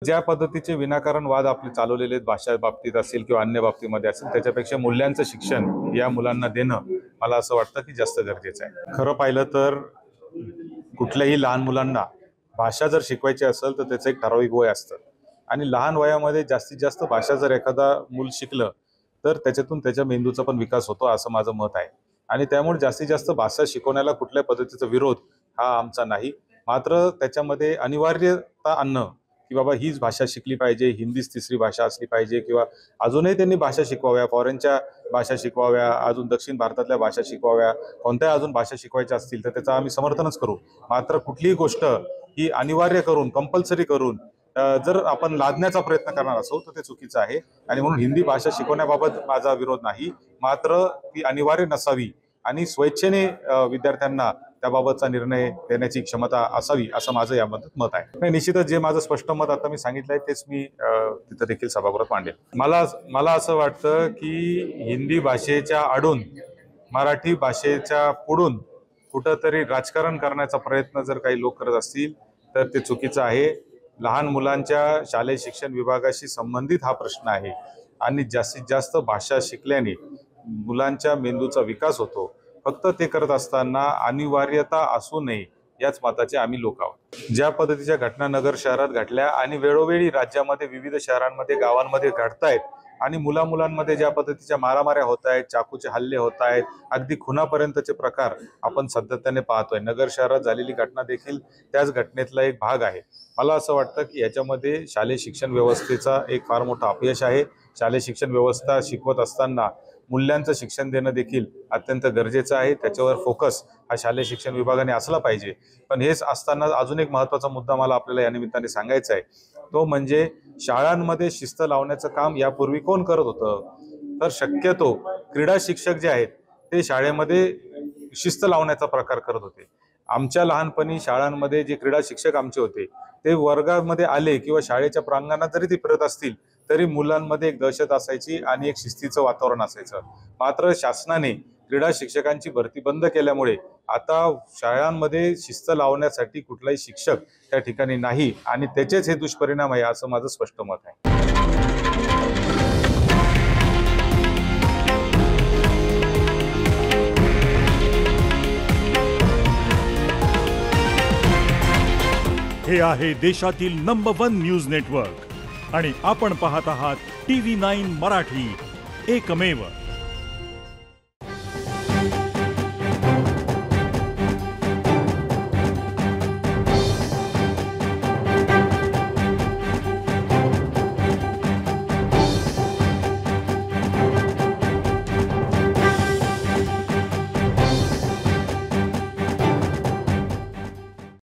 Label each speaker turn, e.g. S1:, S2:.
S1: ज्या पद्धतीचे विनाकारण वाद आपले चालवलेले आहेत, भाषा बाबतीत असेल किंवा अन्य बाबतीमध्ये असेल, त्याच्यापेक्षा मूल्यांचं शिक्षण या मुलांना देणं मला असं वाटतं की जास्त गरजेचं आहे. खरं पाहिलं तर कुठल्याही लहान मुलांना भाषा जर शिकवायची असेल तर त्याचं एक ठराविक वय असतं आणि लहान वयामध्ये जास्तीत जास्त भाषा जर एखादा मूल शिकलं तर त्याच्यातून त्याच्या मेंदूचा पण विकास होतो असं माझं मत आहे. आणि त्यामुळे जास्तीत जास्त भाषा शिकवण्याला कुठल्या पद्धतीचा विरोध हा आमचा नाही, मात्र त्याच्यामध्ये अनिवार्यता आणणं की बाबा हीच भाषा शिकली पाहिजे, हिंदीच तिसरी भाषा असली पाहिजे किंवा अजूनही त्यांनी भाषा शिकवाव्या, फॉरेनच्या भाषा शिकवाव्या, अजून दक्षिण भारतातल्या भाषा शिकवाव्या, कोणत्या अजून भाषा शिकवायच्या असतील तर त्याचं आम्ही समर्थनच करू. मात्र कुठलीही गोष्ट ही अनिवार्य करून, कंपल्सरी करून जर आपण लादण्याचा प्रयत्न करणार असो तर ते चुकीचं आहे. आणि म्हणून हिंदी भाषा शिकवण्याबाबत माझा विरोध नाही, मात्र ती अनिवार्य नसावी आणि स्वेच्छेने विद्यार्थ्यांना त्याबाबतचा निर्णय देण्याची क्षमता असावी असं माझं याबाबत मत आहे. निश्चितच जे माझं स्पष्ट मत आता मी सांगितलंय तेच मी तिथं देखील सभागृहात मांडेल. मला असं वाटतं की हिंदी भाषेच्या आडून मराठी भाषेच्या पुढून कुठंतरी राजकारण करण्याचा प्रयत्न जर काही लोक करत असतील तर ते चुकीचं आहे. लहान मुलांच्या शालेय शिक्षण विभागाशी संबंधित हा प्रश्न आहे आणि जास्तीत जास्त भाषा शिकल्याने मुलांच्या मेंदूचा विकास होतो. फक्त ते करत असताना अनिवार्यता असू नये याच मताचे आम्ही लोक आहोत. ज्या पद्धतीच्या घटना नगर शहरात घडल्या आणि वेळोवेळी राज्यामध्ये विविध शहरांमध्ये गावांमध्ये घडतायत आणि मुलांमध्ये ज्या पद्धतीच्या मारामाऱ्या होत आहेत, चाकूचे हल्ले होत आहेत, अगदी खुनापर्यंतचे प्रकार आपण सातत्याने पाहतोय. नगर शहरात झालेली घटना देखील त्याच घटनेतला एक भाग आहे. मला असं वाटतं की याच्यामध्ये शालेय शिक्षण व्यवस्थेचा एक फार मोठा अपयश आहे. शालेय शिक्षण व्यवस्था शिकवत असताना मूल्यांचं शिक्षण देणं देखील अत्यंत गरजेचं आहे. त्याच्यावर फोकस हा शालेय शिक्षण विभागाने असला पाहिजे. पण हेच असताना अजून एक महत्त्वाचा मुद्दा मला आपल्याला या निमित्ताने सांगायचा आहे, तो म्हणजे शाळांमध्ये शिस्त लावण्याचं काम यापूर्वी कोण करत होतं? तर शक्यतो क्रीडा शिक्षक जे आहेत ते शाळेमध्ये शिस्त लावण्याचा प्रकार करत होते. आमच्या लहानपणी शाळांमध्ये जे क्रीडा शिक्षक आमचे होते ते वर्गामध्ये आले किंवा शाळेच्या प्रांगणात जरी ते फिरत असतील तरी मुलांमध्ये एक दहशत असायची आणि एक शिस्तीचं वातावरण असायचं. मात्र शासनाने क्रीडा शिक्षकांची भरती बंद केल्यामुळे आता शाळांमध्ये शिस्त लावण्यासाठी कुठलाही शिक्षक त्या ठिकाणी नाही आणि त्याचेच हे दुष्परिणाम आहे असं माझं स्पष्ट मत आहे.
S2: हे आहे देशातील नंबर 1 न्यूज नेटवर्क आणि आपण पाहत आहात TV9 मराठी, एकमेव.